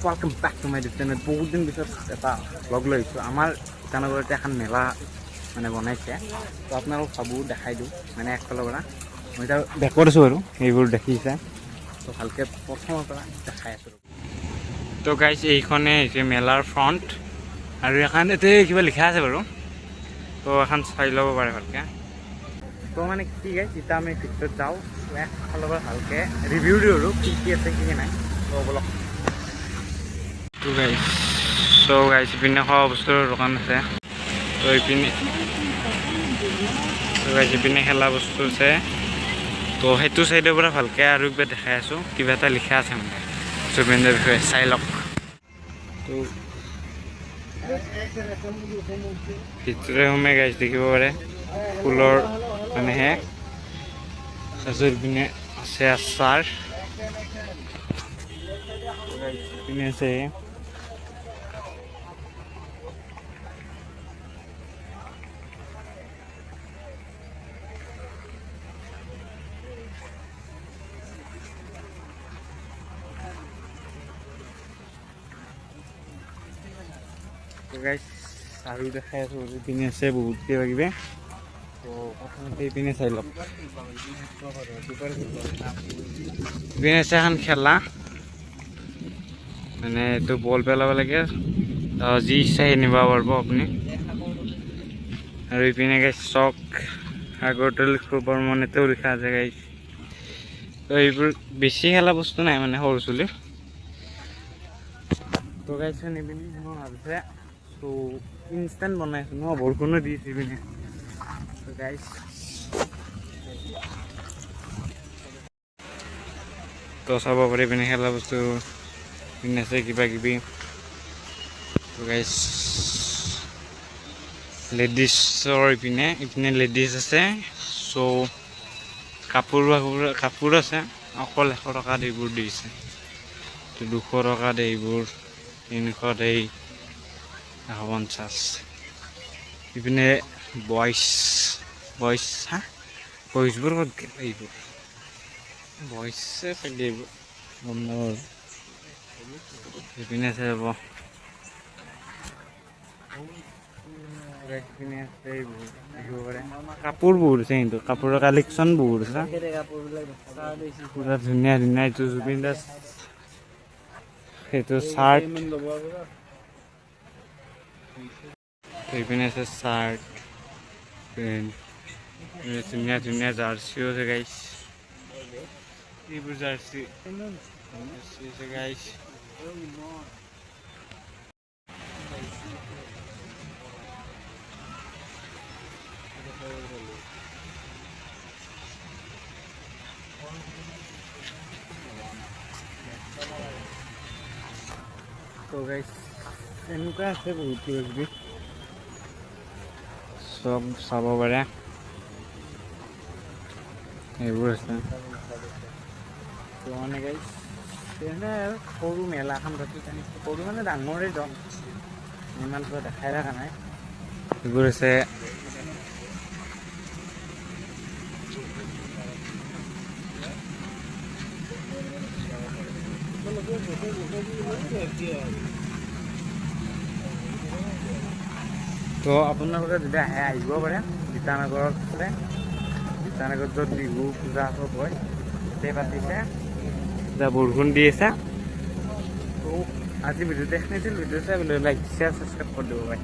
Welcome back to my channel. বহুত দিন পিছত এটা ব্লগ লৈ আহিছোঁ। আমাৰ ইটানগৰতে এখন মেলা মানে বনাইছে, তো আপোনালোক ভাবোঁ দেখাই দিওঁ মানে একফালৰ পৰা। মই এতিয়া বেকত আছোঁ আৰু এইবোৰ দেখিছে, তো ভালকৈ প্ৰথমৰ পৰা দেখাই আছোঁ। তো গাইজ এইখনে হৈছে মেলাৰ ফ্ৰণ্ট, আৰু এখন ইয়াতে কিবা লিখা আছে বাৰু, তো এখন চাই ল'ব পাৰে ভালকৈ। তো মানে কি গাইজ যেতিয়া আমি ভিতৰত যাওঁ একফালৰ পৰা ভালকৈ ৰিভিউ দিওঁ আৰু কি কি আছে কি কি নাই। তো বলক। তো গাইজ ইপিনে খোৱা বস্তুৰ দোকান আছে, তো ইপিনে খেলা বস্তু আছে। তো সেইটো চাইডৰ পৰা ভালকৈ আৰু কিবা দেখাই আছোঁ, কিবা এটা লিখা আছে মানে জুবিনৰ বিষয়ে, চাই লওক। তো ভিতৰে সোমাই গাইজ দেখিব পাৰে ফুলৰ মানেহে তাৰপিছত ইপিনে আছে আচাৰ, ইপিনে আছে আৰু দেখাই আছোঁ। ইপিনে আছে বহুত কিবা কিবি, তো প্ৰথমতে ইপিনে চাই লওক। ইপিনে আছে এখন খেলা, মানে এইটো বল পেলাব লাগে, যি ইচ্ছা নিব পাৰিব আপুনি। আৰু ইপিনে গাইছ চক আগৰতলী বৰ্মনেতেও লিখা আছে গাইছ। তো এইবোৰ বেছি খেলা বস্তু নাই মানে সৰু চলি। তো গাইছ নিপিনে মই ভাবিছে তো ইনষ্টেণ্ট বনাইছোঁ ন, বৰষুণো দিছে ইপিনে। তো গাইছ তো চাব পাৰি পিনে খেলা বস্তু পিনে আছে কিবা কিবি। তো গাইছ লেডিছৰ ইপিনে লেডিছ আছে। চ' কাপোৰ আছে, অকল 100 টকাত এইবোৰ দিছে। তো 200 টকাত এইবোৰ, 300 এই 150। ইপিনে বইজ হা বইজবোৰ ক'ত গ'ল? এইবোৰ বইজে চাগে এইবোৰ গম নাপাওঁ। ইপিনে আছে যাব কাপোৰ বহুত আছে, কিন্তু কাপোৰৰ কালেকশ্যন বহুত আছে পুৰা ধুনীয়া ধুনীয়া। এইটো জুবিন দাস, সেইটো চাৰ্ট, এইপিনে আছে চাৰ্ট, ধুনীয়া ধুনীয়া জাৰ্চিও আছে গাইছ। এইবোৰ জাৰ্চি আছে গাইছ। তো গাইছ এনেকুৱা আছে বহুত কিবা কিবি, চব চাব পাৰে। এইবোৰ আছে তো মানে গাইছ তেনে আৰু সৰু মেলাখন পাতি সৰু মানে ডাঙৰেই যাওক, ইমান কিবা দেখাই থকা নাই। এইবোৰ আছে তো আপোনালোকে যদি আহে আহিব পাৰে ইটানগৰত আছে। ইটানগৰত য'ত বিহু পূজা চব হয় তাতে পাতিছে, এতিয়া বৰষুণ দি আছে। তো আজি ভিডিঅ'টো এইখিনিতে, ভিডিঅ' চাই লাইক শ্বেয়াৰ ছাবস্ক্ৰাইব কৰি দিব পাৰে।